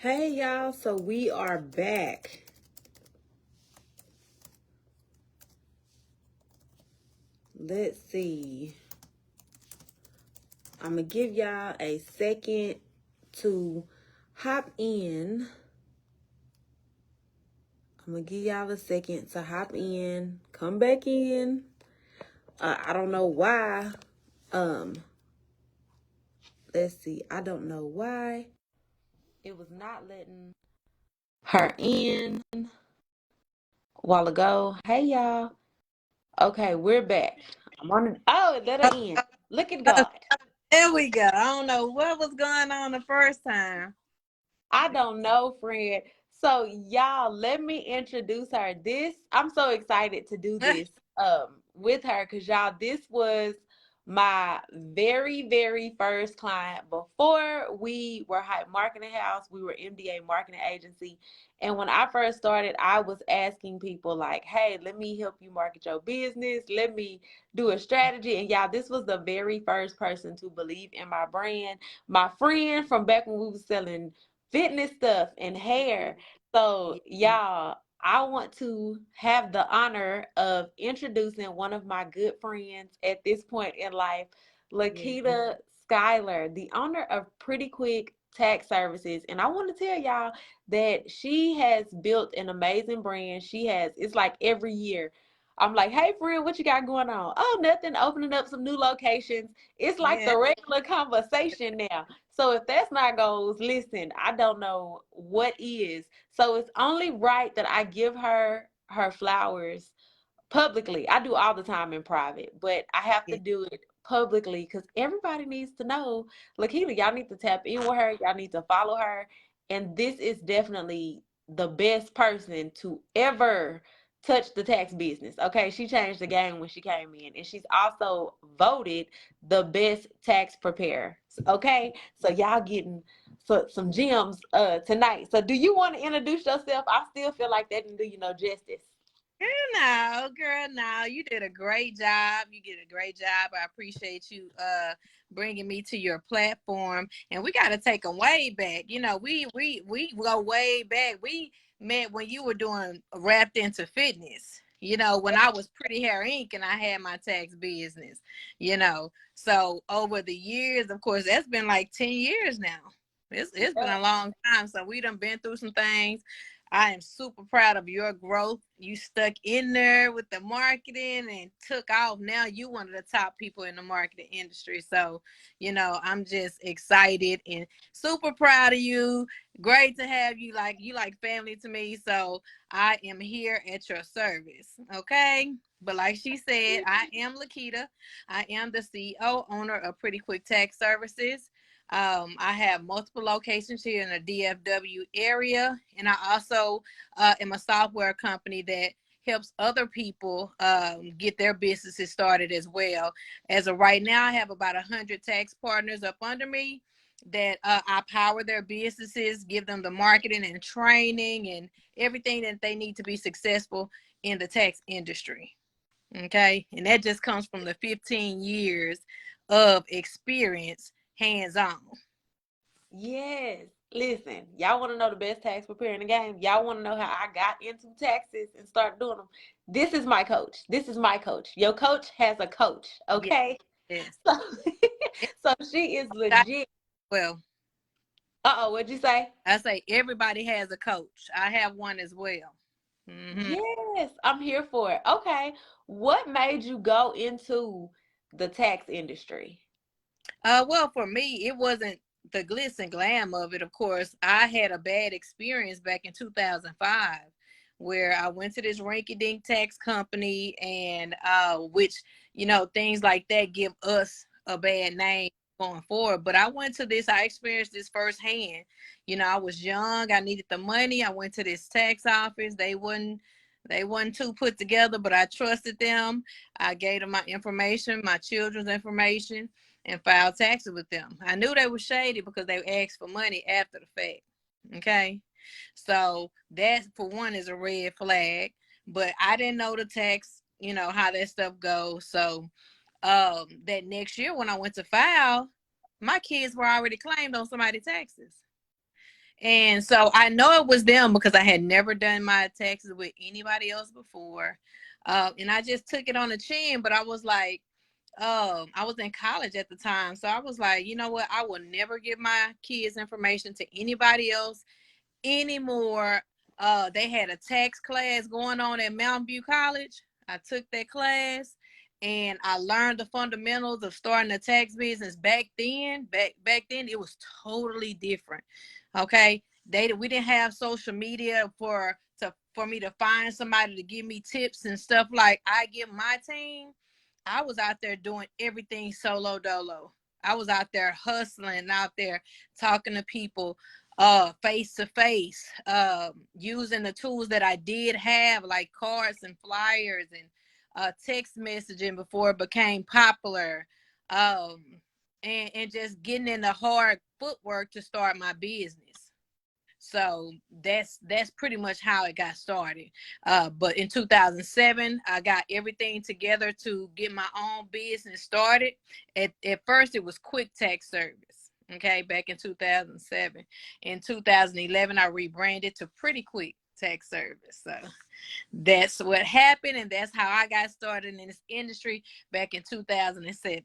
Hey y'all, so we are back. Let's see. I'm gonna give y'all a second to hop in. I'm gonna give y'all a second to hop in, come back in. I don't know why. Let's see. I don't know why it was not letting her in a while ago. Hey y'all. Okay, we're back. I'm on. Oh, let her in. Look at Uh, God. there we go. I don't know what was going on the first time. I don't know, friend. So y'all, let me introduce her. I'm so excited to do this with her because y'all, this was my very, very first client before we were Hype Marketing House. We were MDA Marketing Agency. And when I first started, I was asking people like, hey, let me help you market your business. Let me do a strategy. And y'all, this was the very first person to believe in my brand. My friend from back when we was selling fitness stuff and hair. So, Yeah. y'all, I want to have the honor of introducing one of my good friends at this point in life, Yeah. Lakita Schuyler, the owner of Pretty Quick Tax Services. And I want to tell y'all that she has built an amazing brand. It's like every year. I'm like, hey, friend, what you got going on? Oh, nothing, opening up some new locations. It's like Yeah. the regular conversation now. So if that's not goals, listen, I don't know what is. So it's only right that I give her flowers publicly. I do all the time in private, but I have to Yeah. do it publicly because everybody needs to know. Lakita, y'all need to tap in with her. Y'all need to follow her. And this is definitely the best person to ever touch the tax business. Okay. She changed the game when she came in. And she's also voted the best tax preparer. Okay. So y'all getting some gems tonight. So do you want to introduce yourself? I still feel like that didn't do you no justice. Girl, no, you did a great job. You did a great job. I appreciate you bringing me to your platform. And we got to take them way back. We go way back. We met when you were doing Wrapped Into Fitness. When I was Pretty Hair Inc. and I had my tax business. So over the years, of course, that's been like 10 years now. It's been a long time. So we done been through some things. I am super proud of your growth. You stuck in there with the marketing and took off. Now you one of the top people in the marketing industry. So, I'm just excited and super proud of you. Great to have you. Like family to me. So I am here at your service. Okay. But like she said, I am Lakita. I am the CEO owner of Pretty Quick Tax Services. I have multiple locations here in the DFW area, and I also am a software company that helps other people get their businesses started as well. As of right now, I have about 100 tax partners up under me that I power their businesses, give them the marketing and training and everything that they need to be successful in the tax industry. Okay. And that just comes from the 15 years of experience hands on. Yes. Listen, y'all want to know the best tax preparer in the game? Y'all want to know how I got into taxes and start doing them? This is my coach. This is my coach. Your coach has a coach, Yes. okay? Yes. So, so she is legit. Well, Uh-oh, what'd you say? I say everybody has a coach. I have one as well. Yes, I'm here for it. Okay. What made you go into the tax industry? Well, for me, it wasn't the glitz and glam of it. Of course, I had a bad experience back in 2005 where I went to this rinky-dink tax company and which, things like that give us a bad name going forward. But I experienced this firsthand. I was young, I needed the money. I went to this tax office. They wasn't too put together, but I trusted them. I gave them my information, my children's information, and filed taxes with them. I knew they were shady because they asked for money after the fact. Okay. So that for one is a red flag. But I didn't know the tax, how that stuff goes. So that next year when I went to file, my kids were already claimed on somebody's taxes. And so I know it was them because I had never done my taxes with anybody else before. And I just took it on the chin, but I was like, I was in college at the time. So I was like, you know what? I will never give my kids' information to anybody else anymore. They had a tax class going on at Mountain View College. I took that class and I learned the fundamentals of starting a tax business back then. Back then it was totally different. Okay. We didn't have social media for me to find somebody to give me tips and stuff like I give my team. I was out there doing everything solo dolo. I was out there hustling, out there talking to people face to face, using the tools that I did have, like cards and flyers and text messaging before it became popular, um, and just getting in the hard footwork to start my business. So that's pretty much how it got started. But in 2007, I got everything together to get my own business started. At first, it was Quick Tax Service. Okay, back in 2007. In 2011, I rebranded to Pretty Quick Tax Service. So that's what happened, and that's how I got started in this industry back in 2007.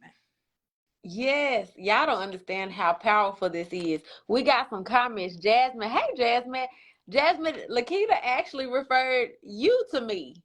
Yes, y'all don't understand how powerful this is. We got some comments. Jasmine, hey Jasmine. Jasmine, Lakita actually referred you to me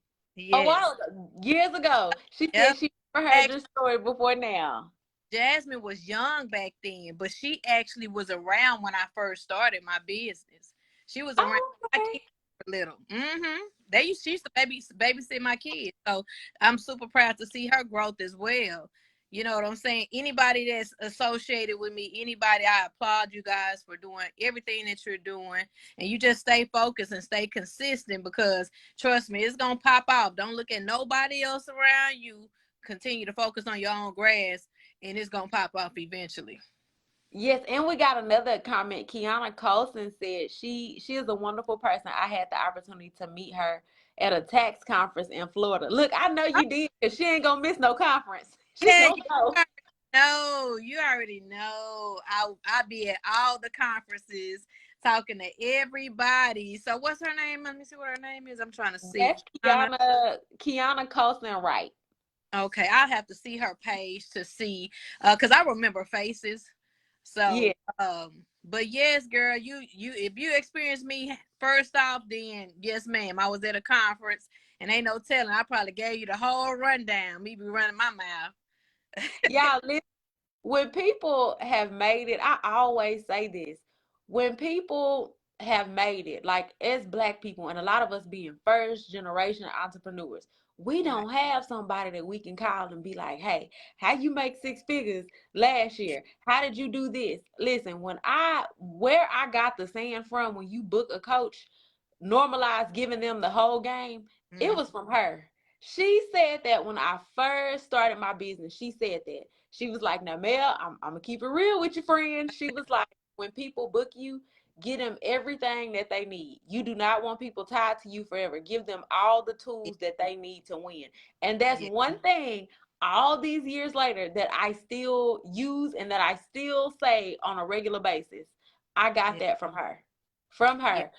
a while Yes. ago, years ago. She said Yep. she never heard your story before now. Jasmine was young back then, but she actually was around when I first started my business. She was around Oh, my okay. kids little. She used to babysit my kids. So I'm super proud to see her growth as well. You know what I'm saying? Anybody that's associated with me, anybody, I applaud you guys for doing everything that you're doing. And you just stay focused and stay consistent because trust me, it's gonna pop off. Don't look at nobody else around you. Continue to focus on your own grass and it's gonna pop off eventually. Yes, and we got another comment. Kiana Colson said she is a wonderful person. I had the opportunity to meet her at a tax conference in Florida. Look, I know Oh, you did because she ain't gonna miss no conference. She yeah, gonna go. you already know. I be at all the conferences talking to everybody. So what's her name? Let me see what her name is. I'm trying to see. That's Kiana Colson, right? Okay, I'll have to see her page to see because I remember faces. Yeah. So but yes, girl, you if you experience me first off, then yes, ma'am. I was at a conference and ain't no telling. I probably gave you the whole rundown. Me be running my mouth. Y'all, listen, when people have made it, I always say this. When people have made it, like as black people, and a lot of us being first generation entrepreneurs, we Right. don't have somebody that we can call and be like, hey, how you make six figures last year? How did you do this? Listen, where I got the saying from, when you book a coach, normalize giving them the whole game, it Mm-hmm. was from her. She said that when I first started my business, she said that. She was like, now, Mel, I'm going to keep it real with your friends. She was like, when people book you, get them everything that they need. You do not want people tied to you forever. Give them all the tools that they need to win. And that's Yeah. one thing all these years later that I still use and that I still say on a regular basis. I got Yeah. that from her. From Yeah. her.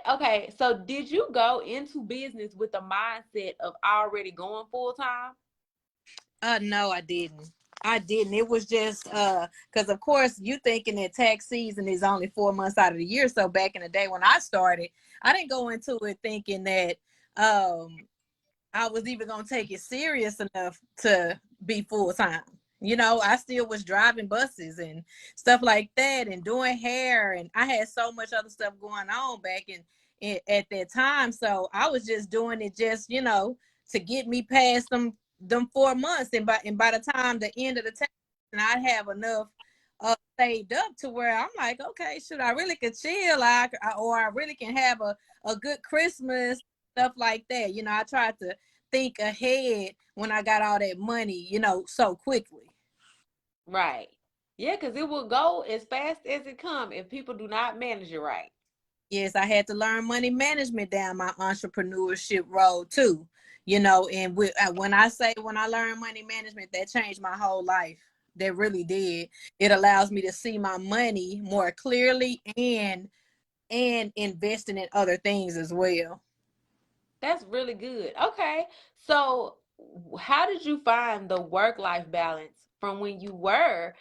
Okay, so did you go into business with the mindset of already going full time? No, I didn't. I didn't. It was just because of course you thinking that tax season is only 4 months out of the year. So back in the day when I started, I didn't go into it thinking that I was even gonna take it serious enough to be full time. You know, I still was driving buses and stuff like that and doing hair and I had so much other stuff going on back in at that time. So I was just doing it just, to get me past them 4 months. And by the time the end of the time and I'd have enough saved up to where I'm like, okay, shoot, I really could chill, or I really can have a good Christmas, stuff like that. I tried to think ahead when I got all that money, so quickly. Right. Yeah, because it will go as fast as it come if people do not manage it right. Yes, I had to learn money management down my entrepreneurship road too. And when I say when I learned money management, that changed my whole life. That really did. It allows me to see my money more clearly and investing in other things as well. That's really good. Okay. So, how did you find the work-life balance from when you were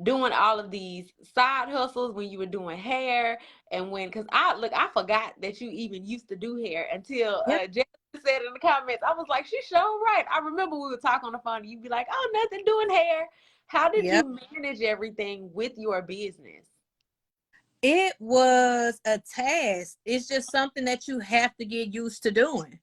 doing all of these side hustles, when you were doing hair, and when, because I forgot that you even used to do hair until Yeah. Jessica said in the comments. I was like, she's so right. I remember we would talk on the phone and you'd be like, oh, nothing, doing hair. How did Yep. you manage everything with your business? It was a task. It's just something that you have to get used to doing.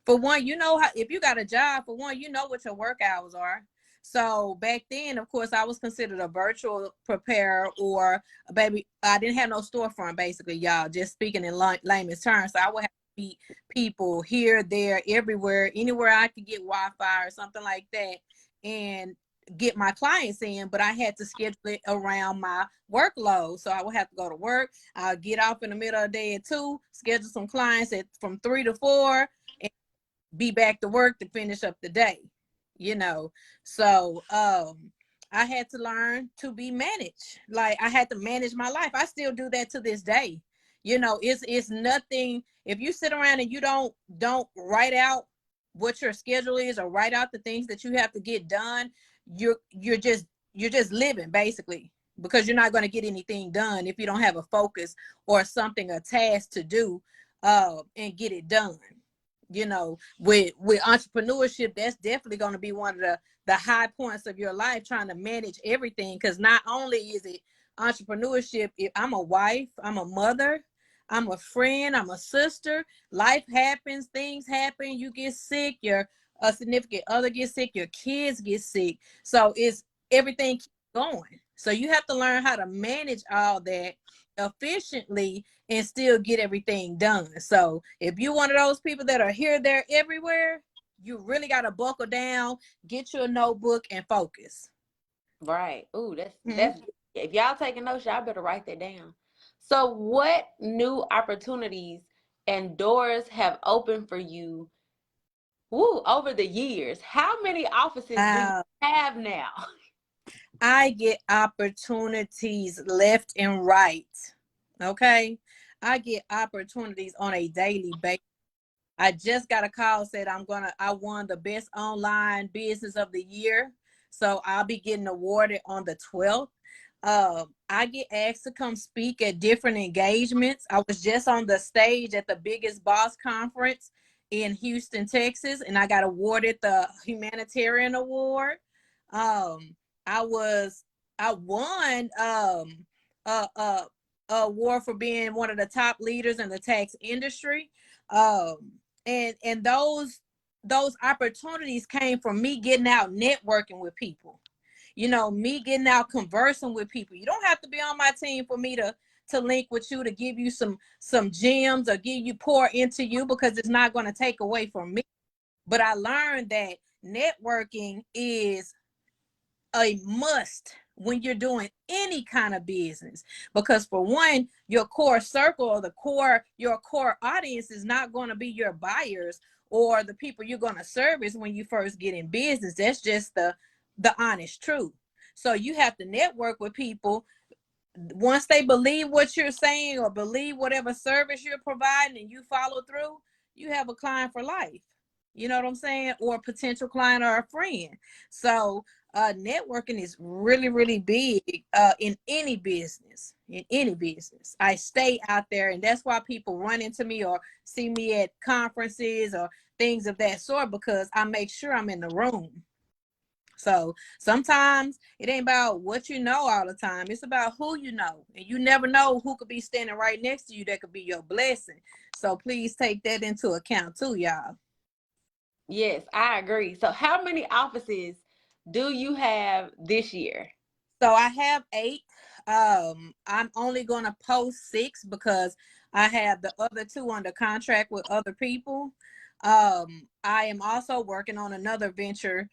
For one, you know how, if you got a job, for one, you know what your work hours are. So back then, of course, I was considered a virtual preparer, or baby, I didn't have no storefront, basically, y'all, just speaking in layman's terms. So I would have to meet people here, there, everywhere, anywhere I could get Wi-Fi or something like that, and get my clients in, but I had to schedule it around my workload. So I would have to go to work. I'll get off in the middle of the day at 2, schedule some clients at from 3 to 4, and be back to work to finish up the day, you know. So I had to learn to be managed. Like, I had to manage my life. I still do that to this day. You know, it's nothing. If you sit around and you don't write out what your schedule is, or write out the things that you have to get done, you're just living, basically, because you're not going to get anything done if you don't have a focus or something, a task to do, and get it done. You know, with entrepreneurship, that's definitely going to be one of the high points of your life, trying to manage everything. Because not only is it entrepreneurship, if I'm a wife, I'm a mother, I'm a friend, I'm a sister. Life happens, things happen, you get sick, your a significant other gets sick, your kids get sick. So it's everything keeps going. So you have to learn how to manage all that efficiently and still get everything done. So if you're one of those people that are here, there, everywhere, you really got to buckle down, get you a notebook, and focus. Right. Ooh, Hmm. that's if y'all taking notes, y'all better write that down. So, what new opportunities and doors have opened for you, woo, over the years? How many offices do you Uh, have now? I get opportunities left and right. Okay. I get opportunities on a daily basis. I just got a call, said I won the best online business of the year. So I'll be getting awarded on the 12th. I get asked to come speak at different engagements. I was just on the stage at the biggest boss conference in Houston, Texas, and I got awarded the humanitarian award. Um, I was I won a, a award for being one of the top leaders in the tax industry. Um, and those opportunities came from me getting out networking with people, me getting out conversing with people. You don't have to be on my team for me to link with you, to give you some gems, or give you pour into you, because it's not going to take away from me. But I learned that networking is a must when you're doing any kind of business, because for one, your core circle, or your core audience, is not going to be your buyers or the people you're going to service when you first get in business. That's just the honest truth. So you have to network with people. Once they believe what you're saying, or believe whatever service you're providing, and you follow through, you have a client for life. You know what I'm saying? Or a potential client or a friend. So networking is really, really big in any business. In any business, I stay out there, and that's why people run into me or see me at conferences or things of that sort, because I make sure I'm in the room. So sometimes it ain't about what you know all the time. It's about who you know. And you never know who could be standing right next to you that could be your blessing. So please take that into account too, y'all. Yes, I agree. So, how many offices do you have this year? So I have 8. I'm only gonna post 6, because I have the other 2 under contract with other people. I am also working on another venture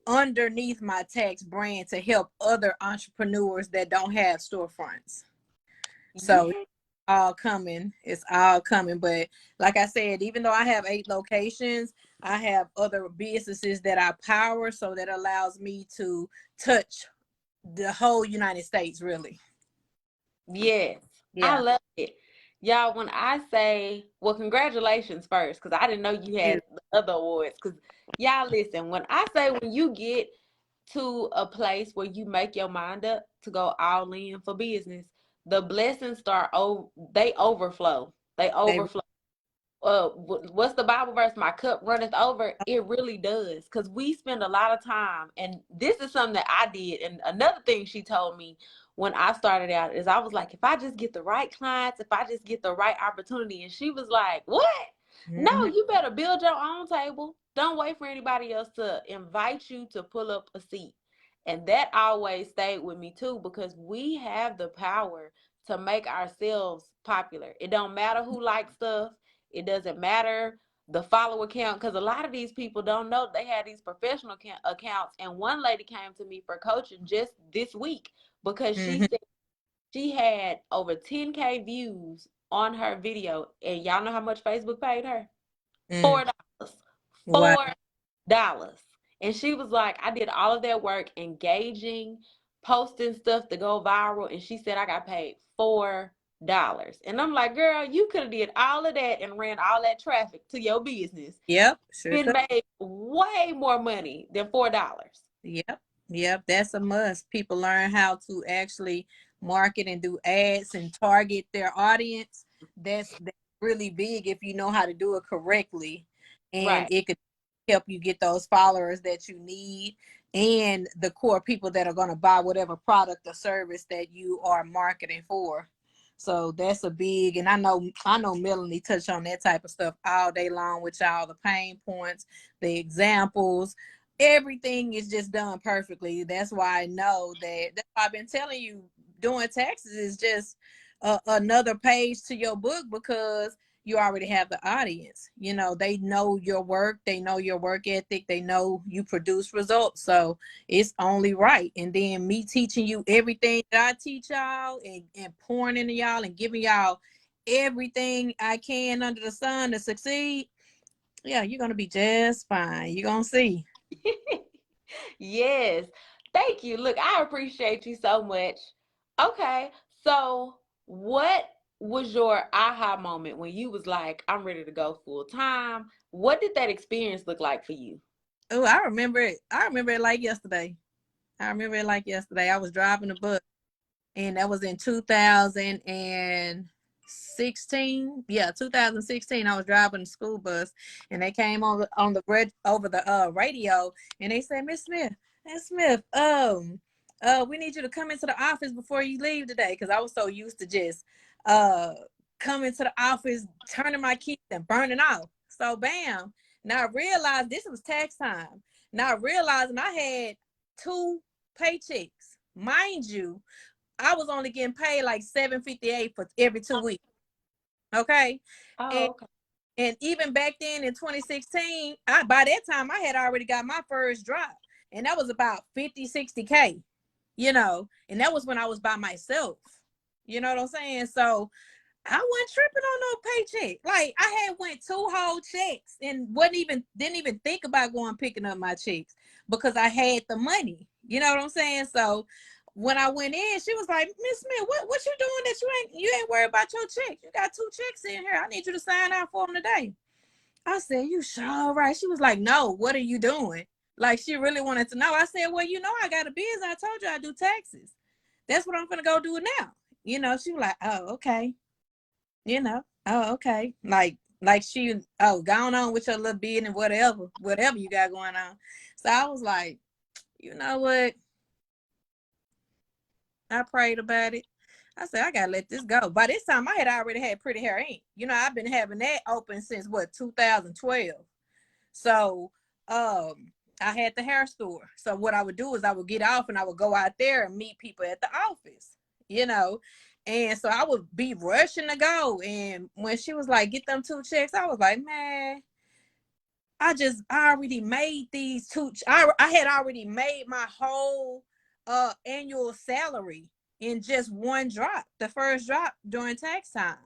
underneath my tax brand to help other entrepreneurs that don't have storefronts. So Yeah. it's all coming. But like I said, even though I have 8 locations, I have other businesses that I power, so that allows me to touch the whole United States, really. Yes, I Yeah. love it. Y'all, when I say, well, congratulations first, because I didn't know you You. had the other awards. Because y'all, listen, when I say when you get to a place where you make your mind up to go all in for business, the blessings start over, they overflow. They They. overflow. What's the Bible verse? My cup runneth over. It really does, because we spend a lot of time, and this is something that I did. And another thing she told me when I started out is I was like, if I just get the right clients, if I just get the right opportunity, and she was like, what? No, Mhm. you better build your own table. Don't wait for anybody else to invite you to pull up a seat. And that always stayed with me too, because we have the power to make ourselves popular. It don't matter who likes stuff. It doesn't matter the follower count, because a lot of these people don't know they had these professional accounts. And one lady came to me for coaching just this week because she Mhm. said she had over 10K views on her video. And y'all know how much Facebook paid her? Mm. $4. Wow. $4. And she was like, I did all of that work engaging, posting stuff to go viral. And she said, I got paid $4. And I'm like, girl, you could have did all of that and ran all that traffic to your business Yep. Sure and could. made way more money than $4. Yep. Yep. That's a must. People learn how to actually market and do ads and target their audience. That's really big if you know how to do it correctly. And Right. it could help you get those followers that you need and the core people that are going to buy whatever product or service that you are marketing for. So that's a big, and I know Melanie touched on that type of stuff all day long with y'all, the pain points, the examples, everything is just done perfectly. That's why I know that. That's why I've been telling you, doing taxes is just another page to your book, because you already have the audience. They know your work, they know your work ethic, they know you produce results. So it's only right. And then me teaching you everything that I teach y'all, and pouring into y'all and giving y'all everything I can under the sun to succeed. Yeah, you're gonna be just fine. You're gonna see. Yes. Thank you. Look, I appreciate you so much. Okay. So, what was your aha moment when you was like, I'm ready to go full time? What did that experience look like for you? Oh, I remember it. I remember it like yesterday. I remember it like yesterday. I was driving a bus, and that was in 2016. Yeah, 2016. I was driving a school bus, and they came over the radio, and they said, Miss Smith, Miss Smith, we need you to come into the office before you leave today, because I was so used to just uh coming to the office, turning my keys and burning off. So bam. Now I realized this was tax time. Now I realizing I had two paychecks. Mind you, I was only getting paid like $7.58 for every 2 weeks. Okay. And Oh, okay. and even back then in 2016, by that time I had already got my first drop. And that was about 50, 60K, and that was when I was by myself. You know what I'm saying? So I wasn't tripping on no paycheck. Like I had went 2 whole checks and didn't even think about going picking up my checks, because I had the money. You know what I'm saying? So when I went in, she was like, Miss Smith, what you doing that you ain't worried about your check? You got 2 checks in here. I need you to sign out for them today. I said, you sure right? She was like, no, what are you doing? Like she really wanted to know. I said, well, I got a business. I told you I do taxes. That's what I'm gonna go do now. She was like, oh, okay. Oh, okay. Like she, going on with your little bid and whatever you got going on. So I was like, you know what? I prayed about it. I said, I gotta let this go. By this time I had already had Pretty Hair Inc. I've been having that open since 2012. So I had the hair store. So what I would do is I would get off and I would go out there and meet people at the office, you know. And so I would be rushing to go. And when she was like, get them 2 checks, I was like, man, I already made these two. I had already made my whole annual salary in just one drop, the first drop during tax time.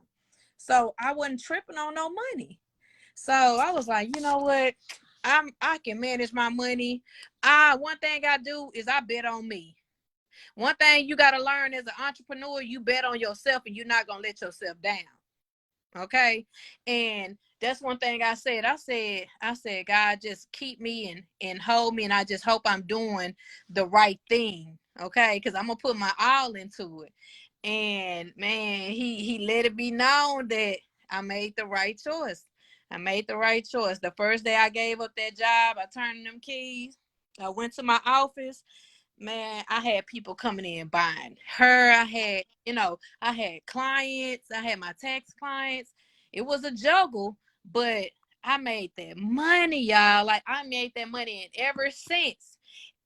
So I wasn't tripping on no money. So I was like, you know what? I can manage my money. One thing I do is I bet on me. One thing you got to learn as an entrepreneur, you bet on yourself and you're not going to let yourself down. Okay. And that's one thing I said. I said, God, just keep me and hold me. And I just hope I'm doing the right thing. Okay. Cause I'm going to put my all into it. And man, he let it be known that I made the right choice. I made the right choice. The first day I gave up that job, I turned them keys. I went to my office. Man, I had people coming in buying her. I had, I had clients. I had my tax clients. It was a juggle, but I made that money, y'all. Like, I made that money, and ever since,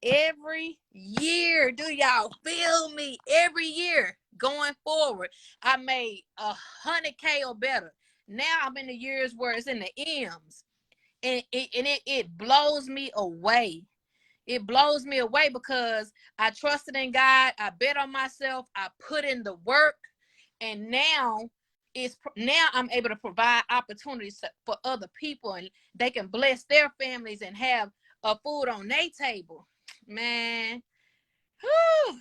every year, do y'all feel me? Every year going forward, I made 100K or better. Now I'm in the years where it's in the M's, and it blows me away. It blows me away because I trusted in God. I bet on myself. I put in the work, and now I'm able to provide opportunities for other people, and they can bless their families and have a food on their table. Man, whew,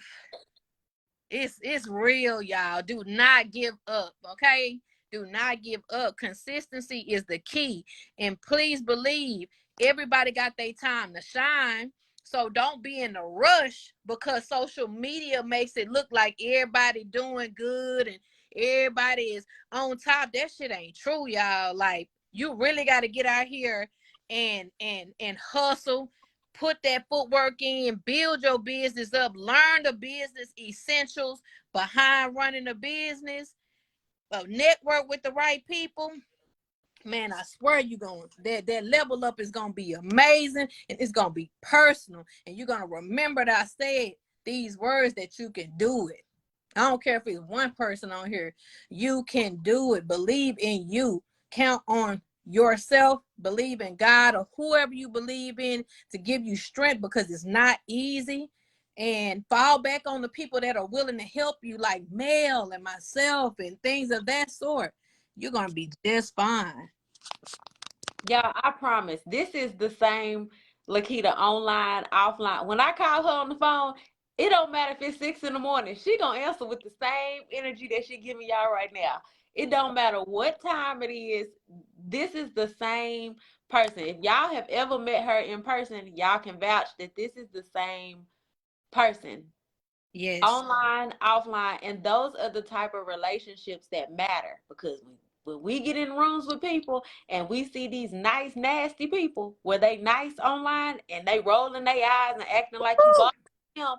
it's real, y'all. Do not give up, okay? Do not give up. Consistency is the key, and please believe everybody got their time to shine. So don't be in a rush because social media makes it look like everybody doing good and everybody is on top. That shit ain't true, y'all. Like, you really got to get out here and hustle, put that footwork in, build your business up, learn the business essentials behind running a business, network with the right people. Man, I swear you're going that level up is gonna be amazing, and it's gonna be personal, and you're gonna remember that I said these words, that you can do it. I don't care if it's one person on here. You can do it. Believe in you. Count on yourself. Believe in God or whoever you believe in to give you strength, because it's not easy. And fall back on the people that are willing to help you, like Mel and myself and things of that sort. You're going to be just fine. Y'all, I promise. This is the same Lakita online, offline. When I call her on the phone, it don't matter if it's 6 in the morning. She gonna answer with the same energy that she giving y'all right now. It don't matter what time it is. This is the same person. If y'all have ever met her in person, y'all can vouch that this is the same person. Yes. Online, offline, and those are the type of relationships that matter, because when we get in rooms with people and we see these nice, nasty people where they nice online and they rolling their eyes and acting like you bought them,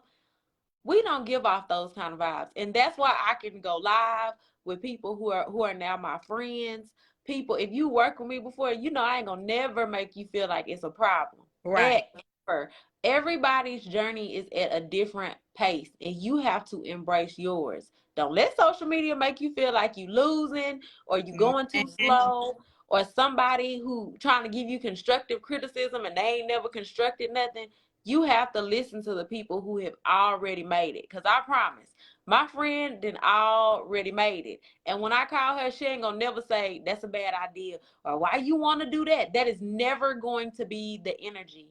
we don't give off those kind of vibes. And that's why I can go live with people who are now my friends. People, if you work with me before, you know I ain't gonna never make you feel like it's a problem. Right. Ever. Everybody's journey is at a different pace, and you have to embrace yours. Don't let social media make you feel like you losing or you going too slow, or somebody who trying to give you constructive criticism and they ain't never constructed nothing. You have to listen to the people who have already made it. Because I promise, my friend did already made it. And when I call her, she ain't gonna never say that's a bad idea or why you want to do that. That is never going to be the energy.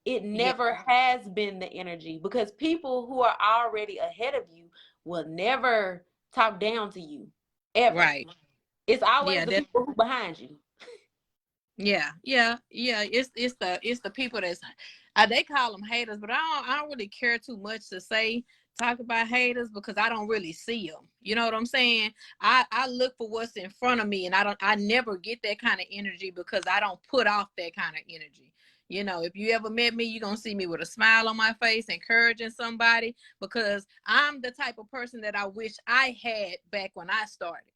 It Yeah. never has been the energy, because people who are already ahead of you will never talk down to you ever. Right. It's always Yeah. the people who behind you. Yeah. It's the people that's they call them haters, but I don't really care too much to talk about haters, because I don't really see them. You know what I'm saying? I look for what's in front of me, and I never get that kind of energy because I don't put off that kind of energy. If you ever met me, you're going to see me with a smile on my face, encouraging somebody, because I'm the type of person that I wish I had back when I started.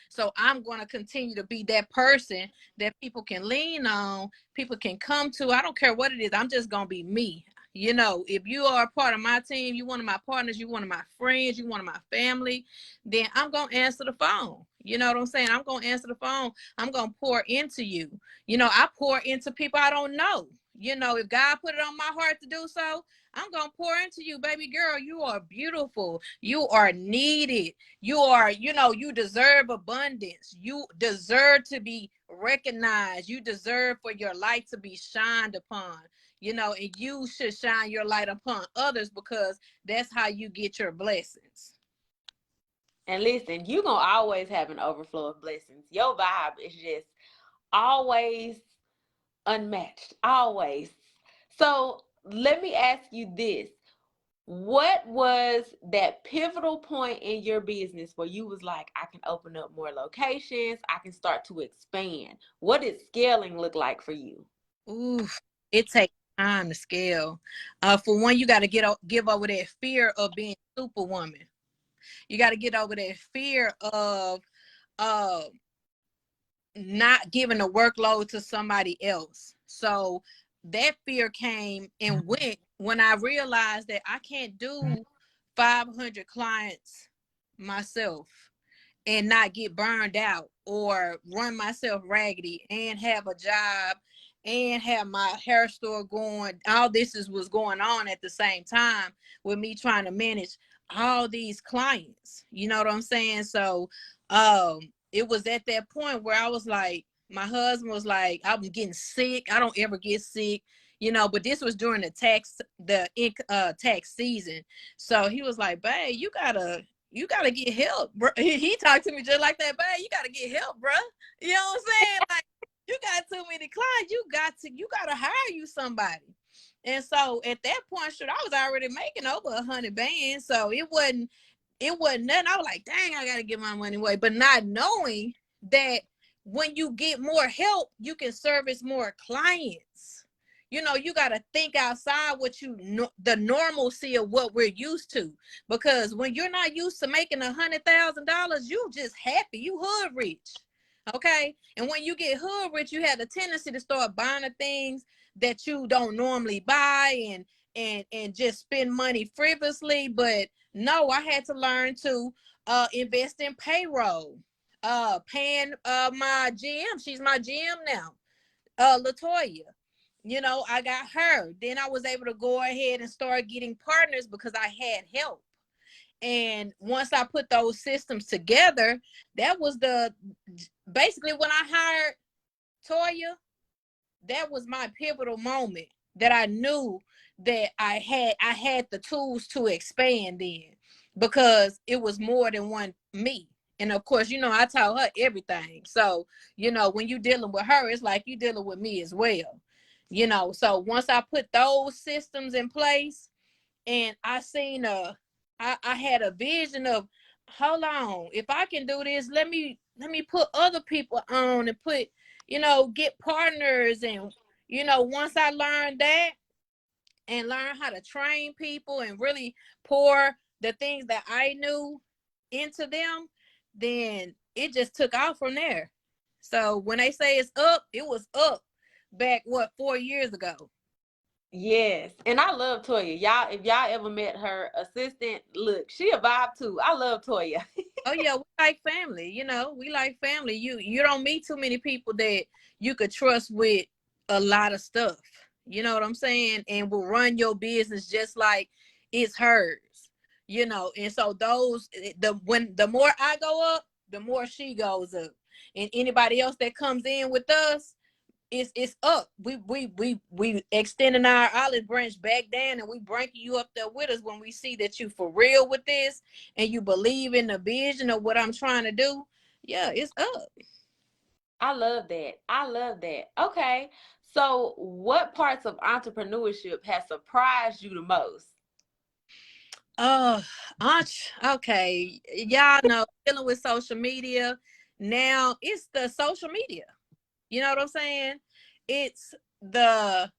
So I'm going to continue to be that person that people can lean on, people can come to. I don't care what it is. I'm just going to be me. If you are a part of my team, you one of my partners, you one of my friends, you one of my family, then I'm going to answer the phone. You know what I'm saying? I'm going to answer the phone. I'm going to pour into you. I pour into people I don't know. If God put it on my heart to do so, I'm going to pour into you, baby girl. You are beautiful. You are needed. You deserve abundance. You deserve to be recognized. You deserve for your light to be shined upon. and you should shine your light upon others, because that's how you get your blessings. And listen, you're going to always have an overflow of blessings. Your vibe is just always unmatched, always. So let me ask you this. What was that pivotal point in your business where you was like, I can open up more locations, I can start to expand? What did scaling look like for you? Ooh, it takes time to scale. For one, you got to give over that fear of being superwoman. You got to get over that fear of uh not giving a workload to somebody else. So that fear came and went when I realized that I can't do 500 clients myself and not get burned out or run myself raggedy and have a job and have my hair store going. All was going on at the same time with me trying to manage all these clients. You know what I'm saying? So it was at that point where I was like, my husband was like, I'm getting sick. I don't ever get sick, but this was during the tax season. So he was like, babe, you gotta get help, bro. He talked to me just like that, babe. You gotta get help, bro. You know what I'm saying? Like, you got too many clients. You gotta hire you somebody. And so at that point, shoot, I was already making over 100 bands. So it wasn't nothing. I was like, dang, I gotta get my money away. But not knowing that when you get more help, you can service more clients. You got to think outside the normalcy of what we're used to. Because when you're not used to making $100,000, you just happy. You hood rich. Okay. And when you get hood rich, you have the tendency to start buying the things that you don't normally buy and just spend money frivolously. But no, I had to learn to invest in payroll, paying my GM. She's my GM now, Latoya. I got her. Then I was able to go ahead and start getting partners because I had help. And once I put those systems together, that was basically when I hired Toya, that was my pivotal moment that I knew that I had the tools to expand in, because it was more than one me. And of course, I taught her everything. So, when you're dealing with her, it's like you dealing with me as well. So once I put those systems in place and I had a vision of, hold on, if I can do this, let me put other people on and get partners. And once I learned that and learn how to train people and really pour the things that I knew into them, then it just took off from there. So when they say it's up, it was up back 4 years ago. Yes. And I love Toya. Y'all, if y'all ever met her assistant, look, she a vibe too. I love Toya. Oh yeah, we like family. We like family. You don't meet too many people that you could trust with a lot of stuff. You know what I'm saying? And will run your business just like it's hers. And so the more I go up, the more she goes up. And anybody else that comes in with us, it's up. We extending our olive branch back down, and we bringing you up there with us when we see that you for real with this and you believe in the vision of what I'm trying to do. Yeah, it's up. I love that. I love that. Okay. So, what parts of entrepreneurship has surprised you the most? Oh, okay. Y'all know, dealing with social media now, it's the social media. You know what I'm saying? It's the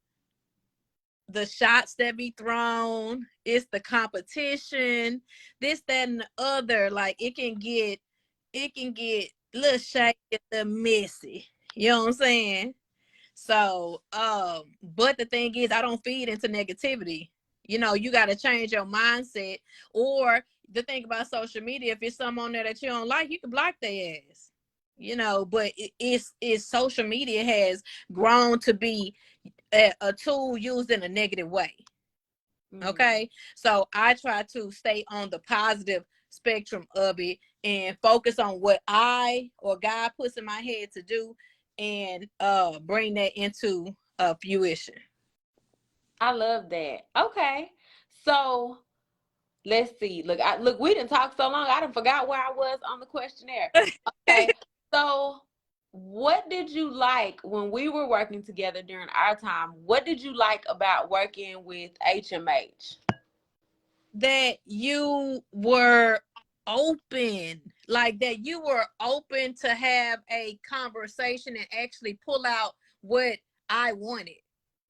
shots that be thrown, it's the competition, this, that, and the other. Like, it can get a little shaky, a little messy. You know what I'm saying? So, but the thing is, I don't feed into negativity. You got to change your mindset. Or the thing about social media, if it's something on there that you don't like, you can block their ass. But it's social media has grown to be a tool used in a negative way. Okay. So I try to stay on the positive spectrum of it and focus on what I or God puts in my head to do, and bring that into fruition. I love that. Okay. So let's see. Look, we didn't talk so long. I done forgot where I was on the questionnaire. Okay. So what did you like when we were working together during our time? What did you like about working with HMH? That you were open, like that you were open to have a conversation and actually pull out what I wanted.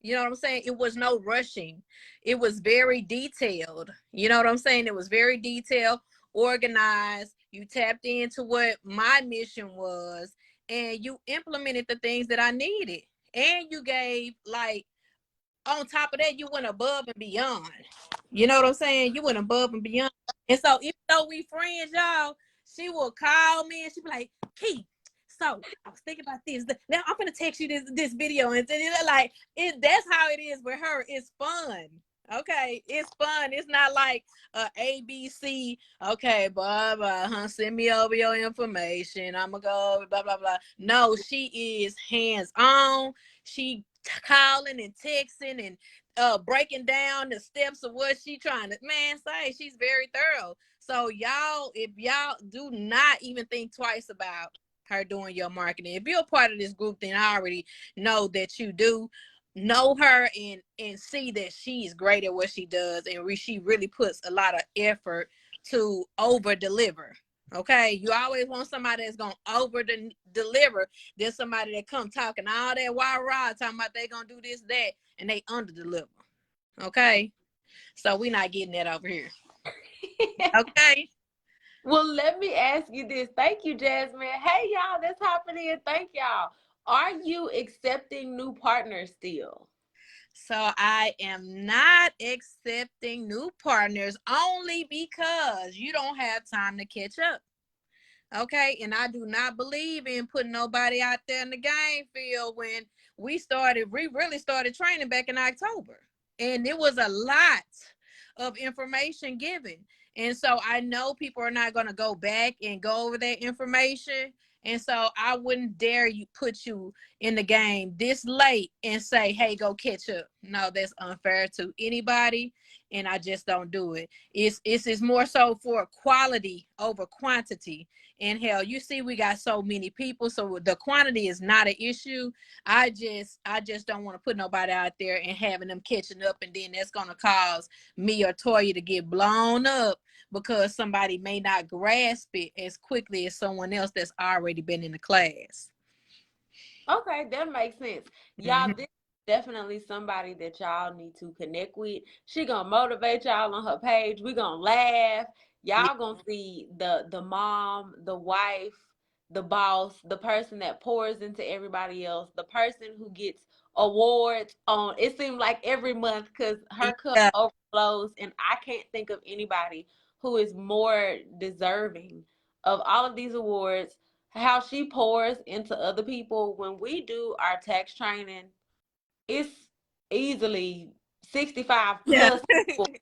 You know what I'm saying? It was no rushing. It was very detailed. You know what I'm saying? It was very detailed, organized. You tapped into what my mission was and you implemented the things that I needed. And you gave, like, on top of that, you went above and beyond. You know what I'm saying? You went above and beyond. And so even though we friends, y'all, she will call me and she be like, Keith, so I was thinking about this. Now I'm gonna text you this video. And like that's how it is with her. It's fun. Okay, it's fun. It's not like ABC. Okay, blah blah. Send me over your information. I'ma go blah blah blah. No, she is hands on. She calling and texting and breaking down the steps of what she trying to say. She's very thorough. So y'all, if y'all do not even think twice about her doing your marketing, if you're a part of this group, then I already know that you do know her and see that she's great at what she does, and she really puts a lot of effort to over deliver. Okay, you always want somebody that's gonna over deliver. There's somebody that come talking all that wild ride, talking about they gonna do this, that, and they under deliver. Okay, so we not getting that over here. Okay. Well, let me ask you this. Thank you, Jasmine. Hey, y'all, that's happening. Thank y'all. Are you accepting new partners still? So I am not accepting new partners only because you don't have time to catch up. Okay, and I do not believe in putting nobody out there in the game field. When we really started training back in October, and it was a lot of information given. And so I know people are not going to go back and go over that information. And so I wouldn't dare you put you in the game this late and say, hey, go catch up. No, that's unfair to anybody. And I just don't do it. It's more so for quality over quantity. And hell, you see, we got so many people, so the quantity is not an issue. I just don't want to put nobody out there and having them catching up, and then that's gonna cause me or Toya to get blown up because somebody may not grasp it as quickly as someone else that's already been in the class. Okay, that makes sense. Mm-hmm. Y'all, this is definitely somebody that y'all need to connect with. She gonna motivate y'all on her page. We gonna laugh. Yeah. Y'all gonna see the mom, the wife, the boss, the person that pours into everybody else, the person who gets awards on. It seems like every month because her cup Yeah. overflows, and I can't think of anybody who is more deserving of all of these awards. How she pours into other people. When we do our tax training, it's easily 65 Yeah. plus people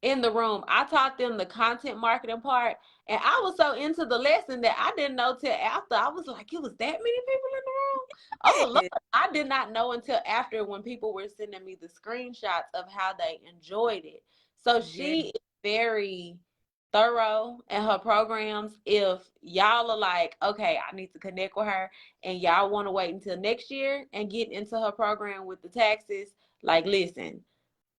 in the room. I taught them the content marketing part, and I was so into the lesson that I didn't know till after. I was like, it was that many people in the room. Oh Lord, I did not know until after, when people were sending me the screenshots of how they enjoyed it. So Yeah. she is very thorough in her programs. If y'all are like, okay, I need to connect with her, and y'all want to wait until next year and get into her program with the taxes, like, listen,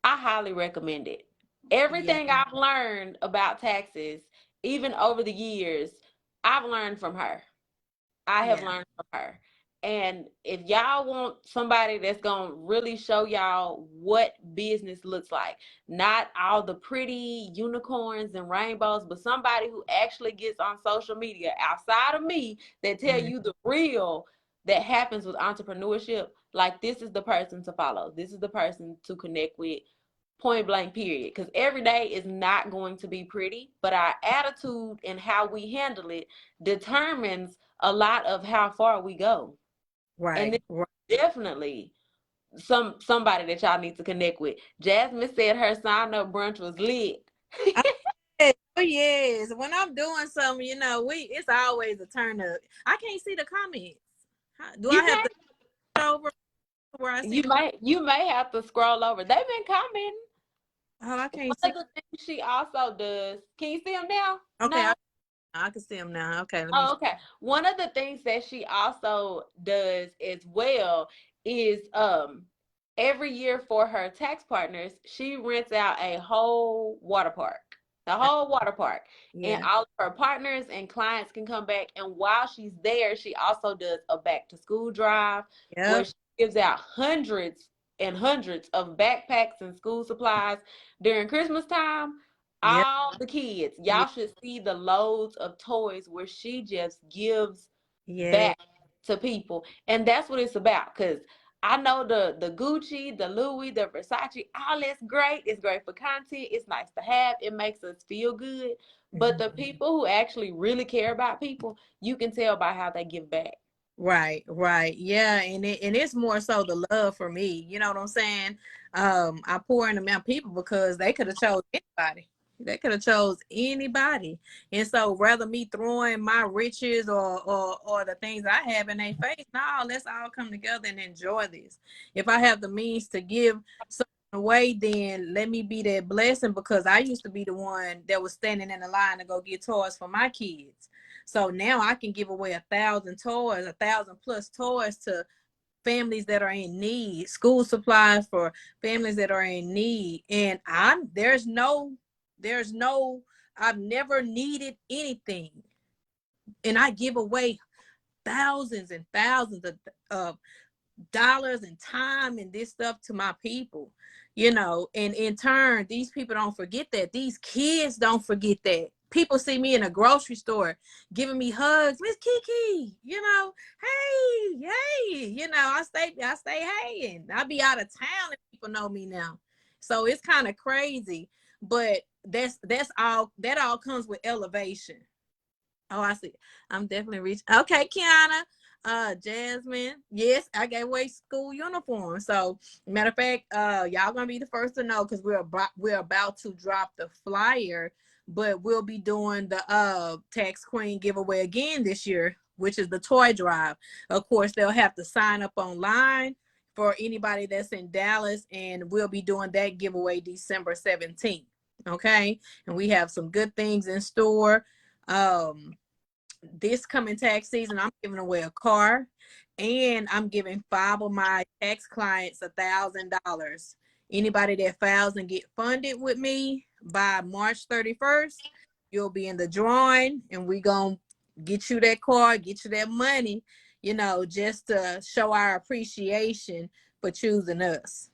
I highly recommend it. Yeah. Everything I've learned about taxes, even over the years, I've learned from her. I have Yeah. learned from her. And if y'all want somebody that's going to really show y'all what business looks like, not all the pretty unicorns and rainbows, but somebody who actually gets on social media outside of me that tell Mm. you the real that happens with entrepreneurship, like, this is the person to follow. This is the person to connect with, point blank, period. Because every day is not going to be pretty, but our attitude and how we handle it determines a lot of how far we go. And Right. it's Right. definitely somebody that y'all need to connect with. Jasmine said her sign up brunch was lit. Oh yes. When I'm doing something, it's always a turn up. I can't see the comments. Do You I have can't. to over? where I see You the. may have to scroll over. They've been coming. Oh, I can't One see. of the things she also does. Can you see them now? Okay, No. I can see them now. Okay, let me. Oh, okay. One of the things that she also does as well is every year for her tax partners, she rents out a whole water park. The whole water park. And Yeah. all of her partners and clients can come back. And while she's there, she also does a back to school drive where Yep. she gives out hundreds and hundreds of backpacks and school supplies during Christmas time. Yep. All the kids, Yeah. y'all should see the loads of toys where she just gives Yeah. back to people. And that's what it's about. Because I know the Gucci, the Louis, the Versace, all that's great. It's great for content. It's nice to have. It makes us feel good. But the Mhm. people who actually really care about people, you can tell by how they give back. Right, right. Yeah, and it's more so the love for me. You know what I'm saying? I pour into my people because they could have chose anybody. They could have chose anybody. And so rather me throwing my riches or the things I have in their face, no, let's all come together and enjoy this. If I have the means to give something away, then let me be that blessing because I used to be the one that was standing in the line to go get toys for my kids. So now I can give away 1,000 toys, 1,000 plus toys to families that are in need, school supplies for families that are in need. And there's no, I've never needed anything. And I give away thousands and thousands of dollars and time and this stuff to my people, and in turn, these people don't forget that. These kids don't forget that. People see me in a grocery store giving me hugs, Miss Kiki, hey, I stay hey, and I be out of town and people know me now. So it's kind of crazy, but that all comes with elevation. Oh, I see. I'm definitely reaching. Okay, Kiana. Jasmine. Yes, I gave away school uniform. So, matter of fact, y'all gonna be the first to know because we're about to drop the flyer, but we'll be doing the tax queen giveaway again this year, which is the toy drive. Of course, they'll have to sign up online for anybody that's in Dallas, and we'll be doing that giveaway December 17th. Okay, and we have some good things in store. This coming tax season, I'm giving away a car, and I'm giving 5 of my tax clients $1,000. Anybody that files and get funded with me by March 31st, you'll be in the drawing, and we gonna get you that car, get you that money, just to show our appreciation for choosing us.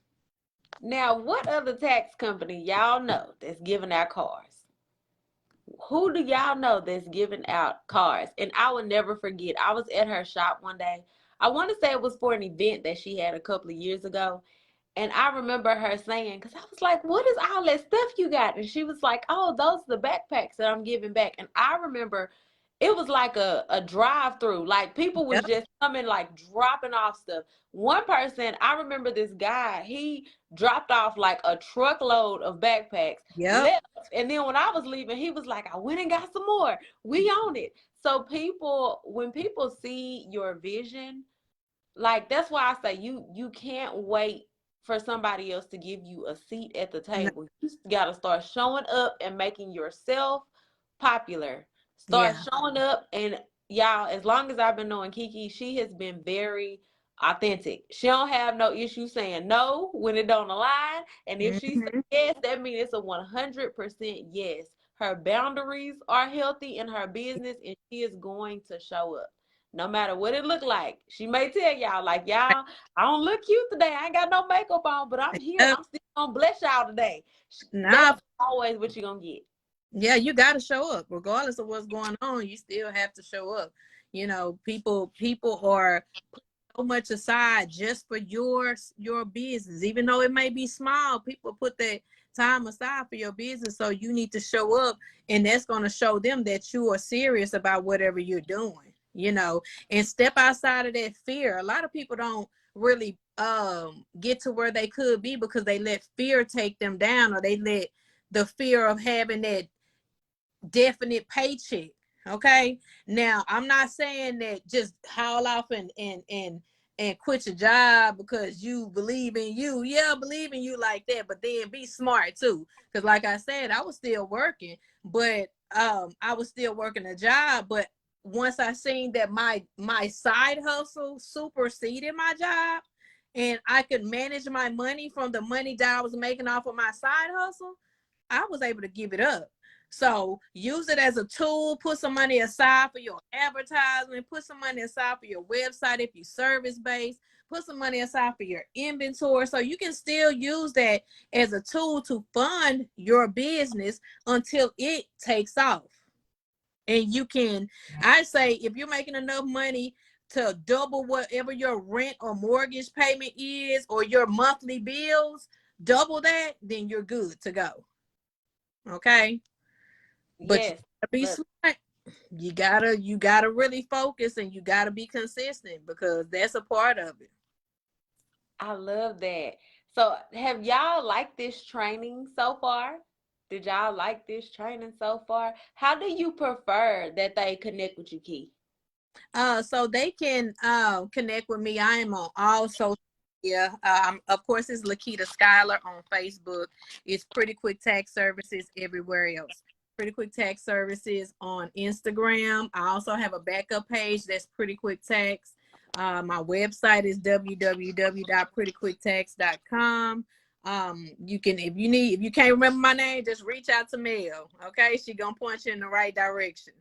Now, what other tax company y'all know that's giving out cars? Who do y'all know that's giving out cars? And I will never forget. I was at her shop one day. I want to say it was for an event that she had a couple of years ago. And I remember her saying, because I was like, what is all that stuff you got? And she was like, oh, those are the backpacks that I'm giving back. And I remember it was like a drive-through. Like people was Yep, just coming, like dropping off stuff. One person, I remember this guy, he dropped off like a truckload of backpacks, yep. left. And then when I was leaving, he was like, I went and got some more. We own it. So when people see your vision, like that's why I say you can't wait for somebody else to give you a seat at the No, table. You got to start showing up and making yourself popular. Start yeah. showing up, and y'all, as long as I've been knowing Kiki, she has been very authentic. She don't have no issue saying no when it don't align, and if she says Hmm. yes, that means it's a 100% yes. Her boundaries are healthy in her business, and she is going to show up no matter what it look like. She may tell y'all, like, y'all, I don't look cute today. I ain't got no makeup on, but I'm here and Yep. I'm still gonna bless y'all today. That's Nah, always what you're gonna get. yeah, you got to show up regardless of what's going on. You still have to show up. People are so much aside just for your business, even though it may be small. People put that time aside for your business, so you need to show up, and that's going to show them that you are serious about whatever you're doing. And step outside of that fear. A lot of people don't really get to where they could be because they let fear take them down, or they let the fear of having that definite paycheck. Okay. Now, I'm not saying that just haul off and and quit your job because you believe in you. Yeah, believe in you like that, but then be smart too. Because like I said, I was still working, but I was still working a job. But once I seen that my side hustle superseded my job, and I could manage my money from the money that I was making off of my side hustle, I was able to give it up. So use it as a tool. Put some money aside for your advertisement. Put some money aside for your website if you service based. Put some money aside for your inventory, so you can still use that as a tool to fund your business until it takes off. And you can, I say, if you're making enough money to double whatever your rent or mortgage payment is, or your monthly bills, double that, then you're good to go. Okay. But you Yes. gotta be smart. You gotta really focus, and you gotta be consistent, because that's a part of it. I love that. So, have y'all liked this training so far? Did y'all like this training so far? How do you prefer that they connect with you, Key? So they can connect with me. I am on all social media. Of course, it's Lakita Schuyler on Facebook. It's Pretty Quick Tax Services everywhere else. Pretty Quick Tax Services on Instagram. I also have a backup page that's Pretty Quick Tax. My website is www.prettyquicktax.com. You can, if you can't remember my name, just reach out to Mel. Okay, she gonna point you in the right direction.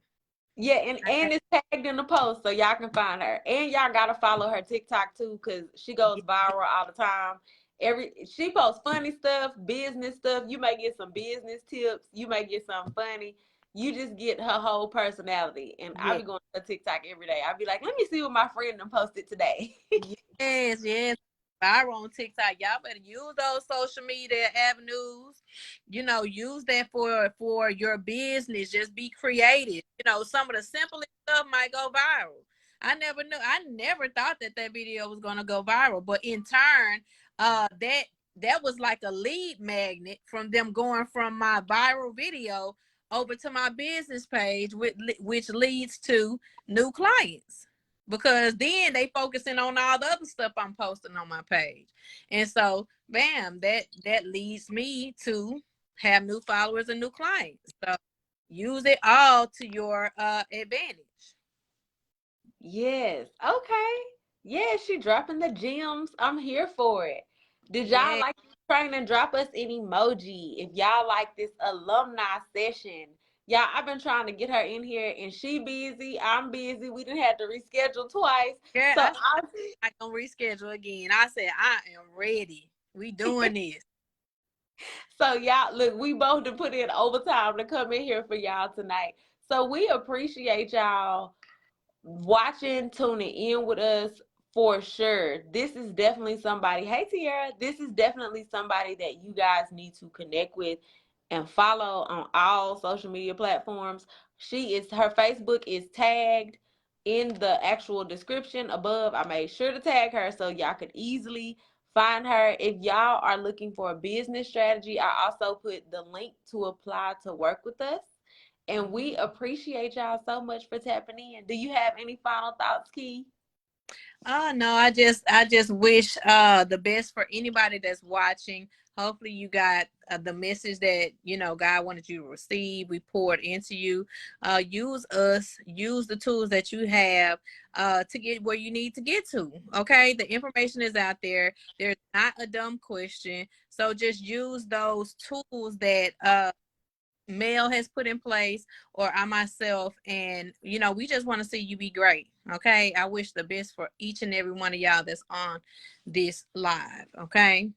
Yeah, and it's tagged in the post so y'all can find her. And y'all gotta follow her TikTok too, because she goes viral all the time. She posts funny stuff, business stuff. You may get some business tips, you may get something funny. You just get her whole personality. And I Yeah. be going to TikTok every day. I be like, let me see what my friend done posted today. Yes, yes. Viral on TikTok. Y'all better use those social media avenues. Use that for your business. Just be creative. Some of the simplest stuff might go viral. I never thought that video was gonna go viral, but in turn, that was like a lead magnet from them going from my viral video over to my business page, which leads to new clients, because then they focusing on all the other stuff I'm posting on my page. And so, bam, that leads me to have new followers and new clients. So use it all to your advantage. Yes. Okay. Yeah, she dropping the gems. I'm here for it. Did y'all Yeah. like this training? Drop us an emoji if y'all like this alumni session. Yeah, I've been trying to get her in here and she busy. I'm busy. We didn't have to reschedule twice. Girl, So I gonna reschedule again. I said I am ready. We doing this. so y'all look, we both to put in overtime to come in here for y'all tonight. So we appreciate y'all watching, tuning in with us for sure. This is definitely somebody. Hey, Tiara, this is definitely somebody that you guys need to connect with and follow on all social media platforms. Her Facebook is tagged in the actual description above. I made sure to tag her so y'all could easily find her. If y'all are looking for a business strategy, I also put the link to apply to work with us. And we appreciate y'all so much for tapping in. Do you have any final thoughts, Key? Oh no, I just wish the best for anybody that's watching. Hopefully you got the message that God wanted you to receive. We poured into you. Use us, use the tools that you have to get where you need to get to. Okay, the information is out there. There's not a dumb question, so just use those tools that Mel has put in place, or I myself, and we just want to see you be great. Okay, I wish the best for each and every one of y'all that's on this live. Okay,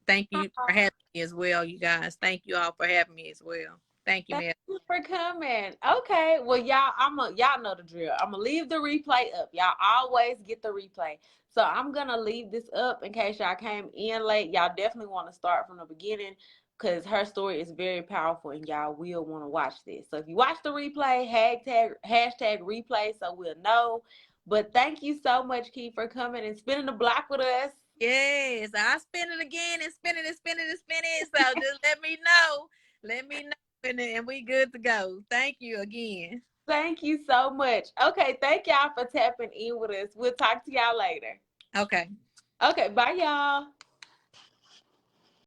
thank you for having me as well, you guys. Thank you all for having me as well. Thank you, Thank Mel. you for coming. Okay, well, y'all know the drill. I'm gonna leave the replay up. Y'all always get the replay. So I'm gonna leave this up in case y'all came in late. Y'all definitely want to start from the beginning because her story is very powerful and y'all will want to watch this. So if you watch the replay, hashtag replay so we'll know. But thank you so much, Key, for coming and spinning the block with us. Yes, I spin it again and spin it and spin it and spin it. So just let me know. Let me know, and we good to go. Thank you again. Thank you so much. Okay, thank y'all for tapping in with us. We'll talk to y'all later. Okay. Okay, bye y'all.